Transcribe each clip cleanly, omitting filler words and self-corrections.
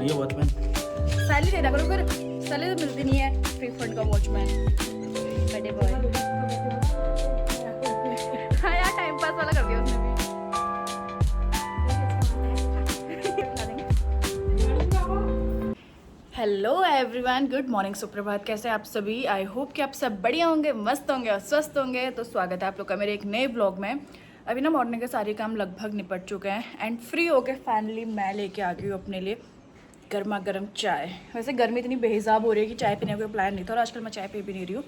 नहीं है watchman. Salary देना करो फिर, सैलरी तो मिलती नहीं है फ्री फंड का वॉचमैन। बड़े बॉय हाँ यार टाइम पास वाला कर दिया उसने भी। हेलो एवरीवन, गुड मॉर्निंग, सुप्रभात। कैसे आप सभी? आई होप कि आप सब बढ़िया होंगे, मस्त होंगे और स्वस्थ होंगे। तो स्वागत है आप लोग का मेरे एक नए ब्लॉग में। अभी ना मॉर्निंग के सारे काम लगभग निपट चुके हैं एंड फ्री होके फाइनली मैं लेके आ गई हूँ अपने लिए गर्मा गर्म चाय। वैसे गर्मी इतनी बेहिसाब हो रही है कि चाय पीने का कोई प्लान नहीं था और आजकल मैं चाय पी भी नहीं रही हूँ,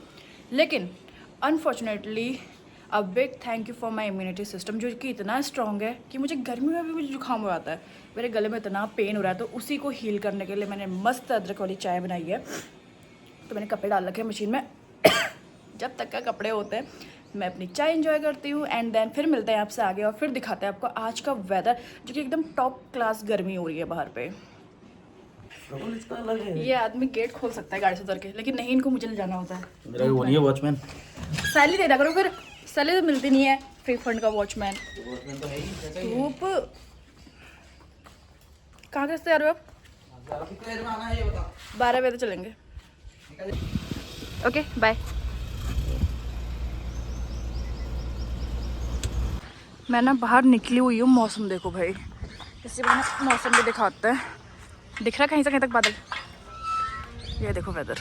लेकिन unfortunately a big thank you for my immunity system, जो कि इतना स्ट्रॉन्ग है कि मुझे गर्मी में भी मुझे जुकाम हो जाता है। मेरे गले में इतना पेन हो रहा है, तो उसी को हील करने के लिए मैंने मस्त अदरक वाली चाय बनाई है। तो मैंने कपड़े डाल रखे हैं मशीन में जब तक का कपड़े होते हैं मैं अपनी चाय एंजॉय करती हूँ एंड देन फिर मिलते हैं आपसे आगे और फिर दिखाते हैं आपको आज का वेदर, जो कि एकदम टॉप क्लास गर्मी हो रही है बाहर पे। इसका अलग है। ये आदमी गेट खोल सकता है गाड़ी से उतर के, लेकिन नहीं, इनको मुझे ले जाना होता है। मेरा वो नहीं है वॉचमैन। सैलरी देना करो फिर, सैलरी तो मिलती नहीं है फ्री फंड का वॉचमैन। वॉचमैन तो है ही। धूप कहाँ कैसे आ रहे हो आप? 12 बजे तो चलेंगे। Okay bye. मैं ना बाहर निकली हुई हूँ, मौसम देखो भाई, इसी मैंने मौसम भी दिखाते हैं। दिख रहा है कहीं से कहीं तक बादल? ये देखो वेदर,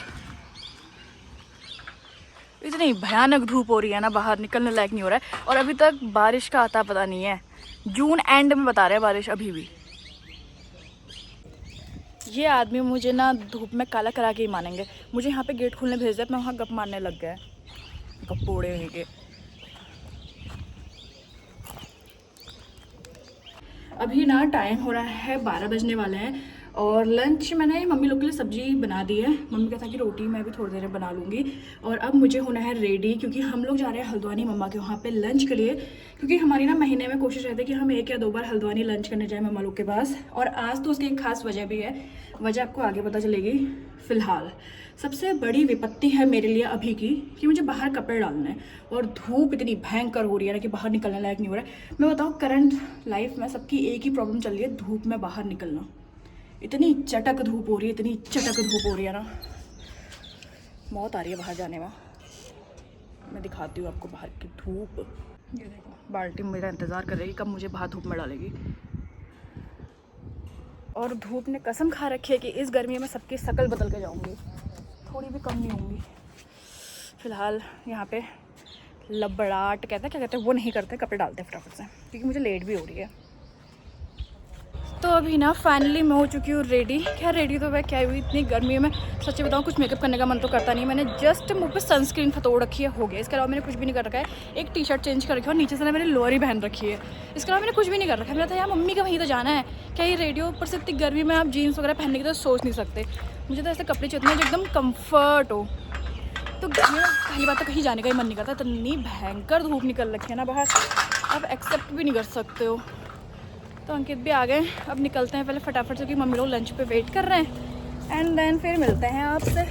इतनी भयानक धूप हो रही है ना, बाहर निकलने लायक नहीं हो रहा है। और अभी तक बारिश का आता पता नहीं है, जून एंड में बता रहे हैं बारिश अभी भी। ये आदमी मुझे ना धूप में काला करा के ही मानेंगे। मुझे यहाँ पे गेट खोलने भेज दिया, मैं वहाँ गप मारने लग गया, गप्पोड़े हुए के। अभी ना टाइम हो रहा है 12 बजने वाले हैं और लंच मैंने मम्मी लोग के लिए सब्जी बना दी है। मम्मी कहता कि रोटी मैं भी थोड़ी देर में बना लूँगी। और अब मुझे होना है रेडी, क्योंकि हम लोग जा रहे हैं हल्द्वानी मम्मा के वहाँ पे लंच के लिए, क्योंकि हमारी ना महीने में कोशिश रहती है कि हम 1 या 2 बार हल्द्वानी लंच करने जाएँ मम्मा लोग के पास। और आज तो उसकी एक खास वजह भी है, वजह आपको आगे पता चलेगी। फ़िलहाल सबसे बड़ी विपत्ति है मेरे लिए अभी की कि मुझे बाहर कपड़े डालने हैं और धूप इतनी भयंकर हो रही है ना कि बाहर निकलने लायक नहीं हो रहा है। मैं बताऊँ, करंट लाइफ में सबकी एक ही प्रॉब्लम चल रही है, धूप में बाहर निकलना। इतनी चटक धूप हो रही है, इतनी चटक धूप हो रही है ना, मौत आ रही है बाहर जाने में। मैं दिखाती हूँ आपको बाहर की धूप। ये देखो, बाल्टी मेरा इंतज़ार कर रही है कब मुझे बाहर धूप में डालेगी। और धूप ने कसम खा रखी है कि इस गर्मी में सबकी शक्ल बदल के जाऊंगी, थोड़ी भी कम नहीं होंगी। फिलहाल यहाँ पे लबड़ाट कहते हैं, क्या कहते हैं वो नहीं करते, कपड़े डालते हैं फटाफट से, क्योंकि मुझे लेट भी हो रही है। तो अभी ना फाइनली मैं हो चुकी हूँ रेडी। क्या रेडी तो मैं क्या हुई, इतनी गर्मी में सच्ची बताऊँ कुछ मेकअप करने का मन तो करता नहीं। मैंने जस्ट मुँह पे सनस्क्रीन फतोड़ रखी है, हो गया। इसके अलावा मैंने कुछ भी नहीं कर रखा है। एक टी शर्ट चेंज कर रखी है और नीचे से ना मैंने लोअर ही पहन रखी है। इसके अलावा मैंने कुछ भी नहीं कर रखा है। मेरा था यार मम्मी का वहीं तो जाना है, क्या ये रेडियो ऊपर से इतनी गर्मी में आप जीन्स वगैरह पहनने की तो सोच नहीं सकते। मुझे तो ऐसे कपड़े चाहिए जो एकदम कम्फर्ट हो। तो गर्मी में पहली बात तो कहीं जाने का ही मन नहीं करता, इतनी भयंकर धूप निकल रखी है ना बाहर, आप एक्सेप्ट भी नहीं कर सकते हो। तो अंकित भी आ गए, अब निकलते हैं पहले फटाफट से, क्योंकि मम्मी लोग लंच पे वेट कर रहे हैं एंड देन फिर मिलते हैं आपसे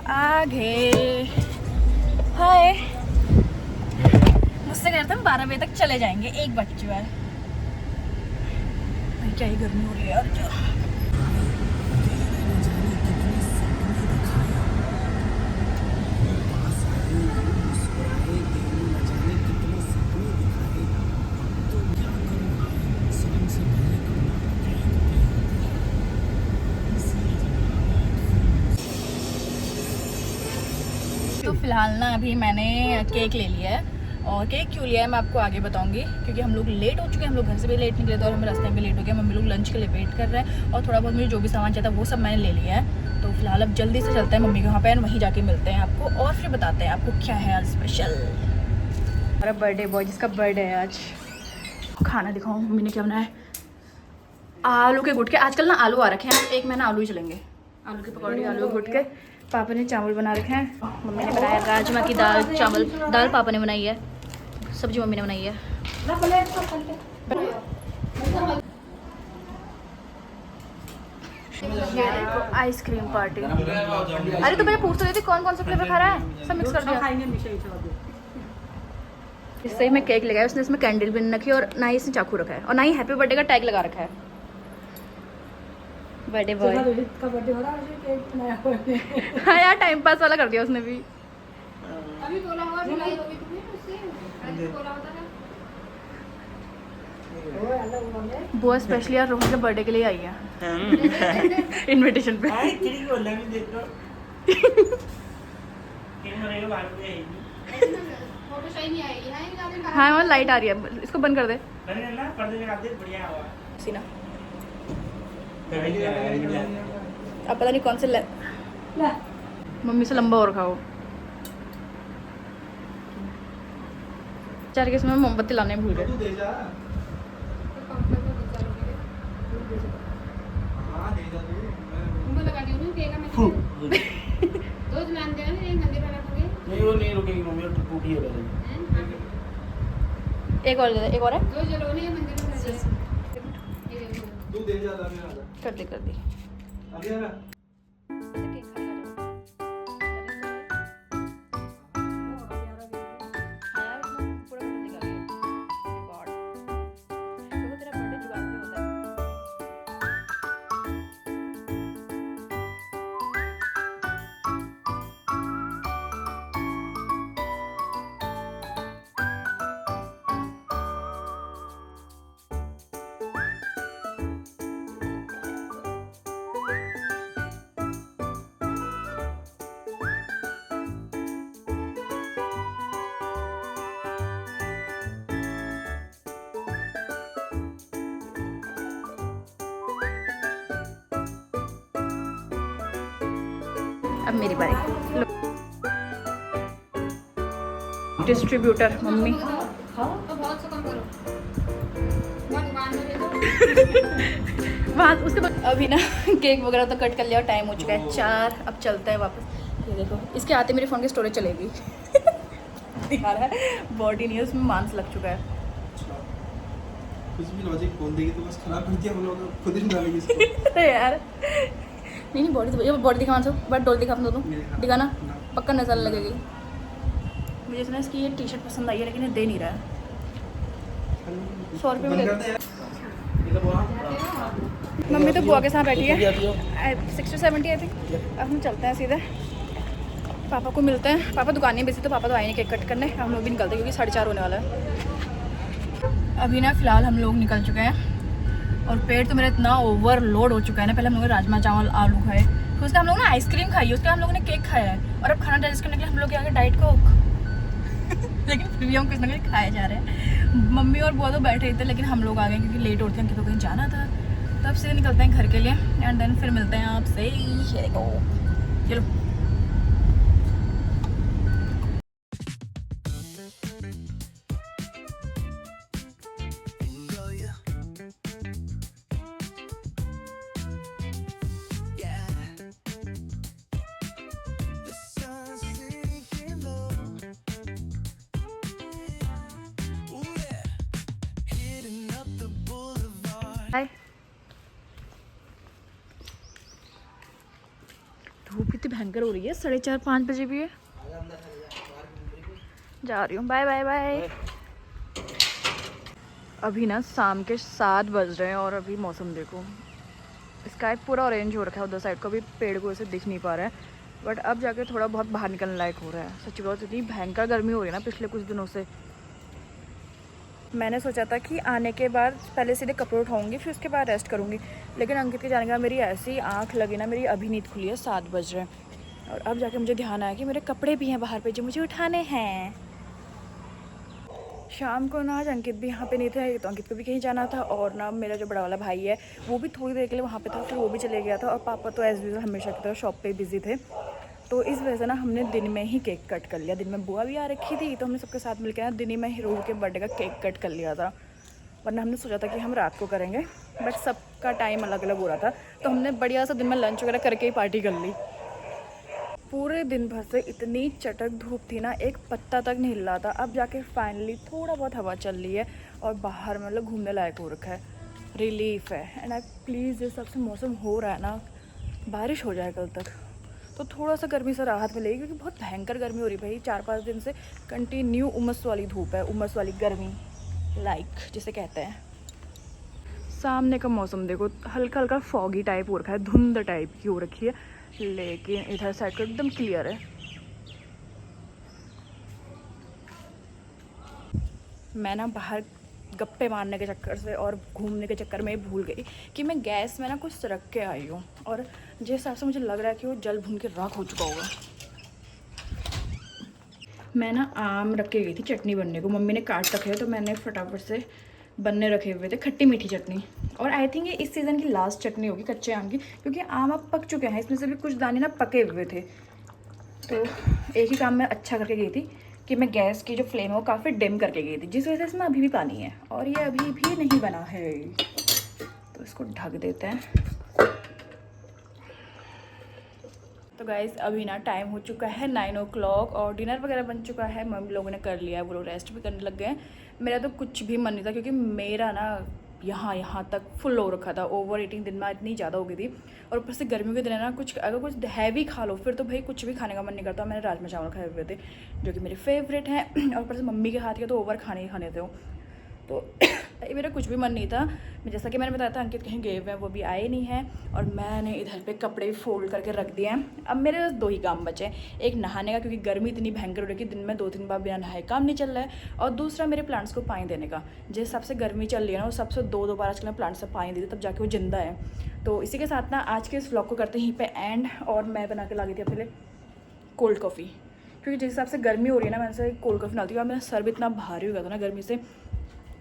आगे। हाय, मुझसे कहते हैं 12 बजे तक चले जाएंगे, 1 बज चुका है भाई। क्या ही गर्मी हो रही है यार। तो फिलहाल ना अभी मैंने केक ले लिया है, और केक क्यों लिया है मैं आपको आगे बताऊंगी, क्योंकि हम लोग लेट हो चुके हैं। हम लोग घर से भी लेट निकले थे और हम रास्ते में भी लेट हो गए। मम्मी लोग लंच के लिए वेट कर रहे हैं और थोड़ा बहुत मुझे जो भी सामान चाहिए था वो सब मैंने ले लिया है। तो फिलहाल अब जल्दी से चलते हैं मम्मी के वहाँ पे, वहीं जाके मिलते हैं आपको और फिर बताते हैं आपको क्या है आज स्पेशल। हमारा बर्थडे बॉय जिसका बर्थडे है आज, खाना दिखाऊँ मम्मी ने क्या बनाया है। आलू के गुटके, आजकल ना आलू आ रखे हैं, एक महीना आलू ही चलेंगे। आलू के पकौड़े, आलू के गुटके। पापा ने चावल बना रखे हैं, मम्मी ने बनाया राजमा की दाल चावल। दाल पापा ने बनाई है, सब्जी मम्मी ने बनाई है। ये देखो आइसक्रीम पार्टी। अरे तो मैं पूछ रही थी कौन कौन सा फ्लेवर खा रहा है, सब मिक्स कर दिया। इससे ही मैं केक लगाया, उसने इसमें कैंडल भी नहीं रखी और ना ही इसने चाकू रखा है और ना ही हैप्पी बर्थडे का टैग लगा रखा है। Birthday boy. का बर्थडे हो रहा है, केक बनाया हुआ है। हाँ यार टाइम पास वाला कर दिया उसने भी। अभी बोला हुआ जुलाई होगी तुम्हें उससे, आज बोला होता ना। ओ अल्लाह वो ने बुआ स्पेशली यार रोहन के बर्थडे के लिए आई है इनविटेशन पे। आई तेरी को लग देखो कैमरे के बाहर में आएगी। फोटो सही नहीं आएगी ना, ये गाने हाँ वहाँ लाइट आ रही है, इसको बंद कर दे। अरे ना पर्दे लगा दे, बढ़िया हुआ। सीना ला अब पता नहीं कौन से मम्मी से लंबा और खाओ। चार के समय मोमबत्ती लाने भूल गए। दे जा। हां दे जा तू। उनको लगा दियो ना केक में। दो जलान देना ना, एक मंदिर में रखोगे। नहीं वो नहीं रुकेगी मम्मी, वो टूटी है पहले। एक और दे दे, एक और है। दो जलो ने मंदिर में रख दे। तू दे जा लाने वाला। कर दी अभी आ रहा। अब मेरी बारी। Distributor mummy. तो बहुत सा कम करो। मैं दुकान में ले दो। वहाँ उसके बाद अभी ना केक वगैरह तो कट कर लिया और टाइम हो चुका है 4। अब चलता है वापस। ये देखो इसके आते मेरे फ़ोन की स्टोरेज चलेगी। दिखा रहा है बॉडी नहीं है उसमें, मांस लग चुका है। कुछ भी लॉजिक बोल देगी तो बस खराब कर दिया हम लोग, खुद ही डालेंगे इसको। अरे यार नहीं बॉडी तो ये बॉडी दिखा मानसो, बट डॉल दिखा दो दिखाना, पक्का नजर लगेगी। मुझे सुना इसकी ये टी शर्ट पसंद आई है लेकिन ये दे नहीं रहा है। 100 रुपये में ले। मम्मी तो बुआ के साथ बैठी है 60-70 आई थिंक। अब हम चलते हैं सीधे, पापा को मिलते हैं। पापा दुकान में बिजी तो पापा तो आए नहीं केक कट करने, हम लोग भी निकलते हैं क्योंकि 4:30 होने वाला है। अभी ना फ़िलहाल हम लोग निकल चुके हैं और पेट तो मेरा इतना ओवरलोड हो चुका है ना। पहले हम लोगों ने राजमा चावल आलू खाए, फिर उसका हम लोग ने आइसक्रीम खाई, उसका हम लोगों ने केक खाया है और अब खाना डाइजेस्ट करने के लिए हम लोग आगे डाइट कोक। लेकिन फिर भी हम कुछ ना कुछ खाए जा रहे हैं। मम्मी और बुआ तो बैठे ही थे लेकिन हम लोग आ गए क्योंकि लेट होते हैं, तो कहीं जाना था। तब से निकलते हैं घर के लिए एंड देन फिर मिलते हैं आपसे। चलो हाय। धूप इतनी भयंकर हो रही है, 4:30-5 बजे भी है। जा रही हूँ, बाय बाय बाय। अभी ना शाम के 7 बज रहे हैं और अभी मौसम देखो, स्काई पूरा ऑरेंज हो रखा है। उधर साइड को भी पेड़ को ऐसे दिख नहीं पा रहा है, बट अब जाके थोड़ा बहुत बाहर निकलने लायक हो रहा है। सच्ची बात इतनी भयंकर गर्मी हो रही है ना पिछले कुछ दिनों से। मैंने सोचा था कि आने के बाद पहले सीधे कपड़े उठाऊंगी फिर उसके बाद रेस्ट करूंगी, लेकिन अंकित के जाने के बाद मेरी ऐसी आंख लगी ना, मेरी अभी नींद खुली है, 7 बज रहे हैं और अब जाके मुझे ध्यान आया कि मेरे कपड़े भी हैं बाहर पे जो मुझे उठाने हैं। शाम को ना आज अंकित भी यहाँ पे नहीं थे, तो अंकित को भी कहीं जाना था और ना मेरा जो बड़ा वाला भाई है वो भी थोड़ी देर के लिए वहाँ पे था, फिर वो भी चले गया था और पापा तो एज यूजुअल हमेशा की तरह शॉप पे बिजी थे। तो इस वजह से ना हमने दिन में ही केक कट कर लिया। दिन में बुआ भी आ रखी थी तो हमने सबके साथ मिलकर ना दिन में ही रोहू के बर्थडे का केक कट कर लिया था, वरना हमने सोचा था कि हम रात को करेंगे, बट सबका टाइम अलग अलग हो रहा था तो हमने बढ़िया सा दिन में लंच वगैरह करके ही पार्टी कर ली। पूरे दिन भर से इतनी चटक धूप थी ना, एक पत्ता तक नहीं हिल रहा था। अब जाके फाइनली थोड़ा बहुत हवा चल रही है और बाहर मतलब घूमने लायक हो रखा है, रिलीफ है। एंड आई प्लीज़ जिस सबसे मौसम हो रहा है ना, बारिश हो जाए कल तक तो थोड़ा सा गर्मी से राहत मिलेगी, क्योंकि बहुत भयंकर गर्मी हो रही भाई। 4-5 दिन से कंटिन्यू उमस वाली धूप है, उमस वाली गर्मी लाइक जिसे कहते हैं। सामने का मौसम देखो, हल्का हल्का फॉगी टाइप हो रखा है, धुंध टाइप की हो रखी है, लेकिन इधर साइड को एकदम क्लियर है। मैं ना बाहर गप्पे मारने के चक्कर से और घूमने के चक्कर में भूल गई कि मैं गैस में ना कुछ रख के आई हूँ, और जिस हिसाब से मुझे लग रहा है कि वो जल भून के राख हो चुका होगा। मैं ना आम रख के गई थी चटनी बनने को, मम्मी ने काट रखे तो मैंने फटाफट से बनने रखे हुए थे खट्टी मीठी चटनी। और आई थिंक ये इस सीज़न की लास्ट चटनी होगी कच्चे आम की, क्योंकि आम अब पक चुके हैं, इसमें से भी कुछ दाने ना पके हुए थे। तो एक ही काम मैं अच्छा करके गई थी कि मैं गैस की जो फ्लेम है वो काफ़ी डिम करके गई थी, जिस वजह से इसमें अभी भी पानी है और ये अभी भी नहीं बना है। तो इसको ढक देते हैं। तो गाइज़ अभी ना टाइम हो चुका है 9 o'clock और डिनर वगैरह बन चुका है, मम्मी लोगों ने कर लिया है, वो लोग रेस्ट भी करने लग गए हैं। मेरा तो कुछ भी मन नहीं था, क्योंकि मेरा ना यहाँ तक फुल हो रखा था, ओवर ईटिंग दिन में इतनी ज़्यादा हो गई थी। और ऊपर से गर्मियों के दिन है ना, कुछ अगर कुछ हैवी खा लो फिर तो भाई कुछ भी खाने का मन नहीं करता। मैंने राजमा चावल खाए हुए थे जो कि मेरे फेवरेट हैं, और ऊपर से मम्मी के हाथ के तो ओवर खाने ही खाने थे वो। तो मेरा कुछ भी मन नहीं था। जैसा कि मैंने बताया था अंकित कहीं गए हुए हैं, वो भी आए नहीं हैं, और मैंने इधर पे कपड़े भी फोल्ड करके रख दिए हैं। अब मेरे बस 2 ही काम बचे हैं, एक नहाने का, क्योंकि गर्मी इतनी भयंकर हो रही है कि दिन में 2-3 बार बिना नहाए काम नहीं चल रहा है, और दूसरा मेरे प्लांट्स को पानी देने का। जिस हिसाब से गर्मी चल रही है ना, उस हिसाब से 2-2 बार आजकल मैं प्लांट्स से पानी दी तब जाके वो जिंदा है। तो इसी के साथ ना आज के इस व्लॉग को करते हैं यहीं पे एंड। और मैं बना के ला गई थी अपने लिए कोल्ड कॉफ़ी, क्योंकि जिस हिसाब से गर्मी हो रही है ना, मैंने से कोल्ड कॉफ़ी डालती हूँ। मेरा सर भी इतना भारी हो गया था ना गर्मी से,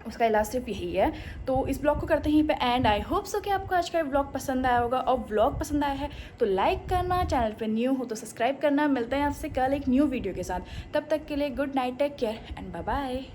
उसका इलाज सिर्फ यही है। तो इस ब्लॉग को करते हैं यहीं पे एंड। आई होप सो कि आपको आज का ब्लॉग पसंद आया होगा, और ब्लॉग पसंद आया है तो लाइक करना, चैनल पे न्यू हो तो सब्सक्राइब करना। मिलते हैं आपसे कल एक न्यू वीडियो के साथ, तब तक के लिए good night, take care and bye bye.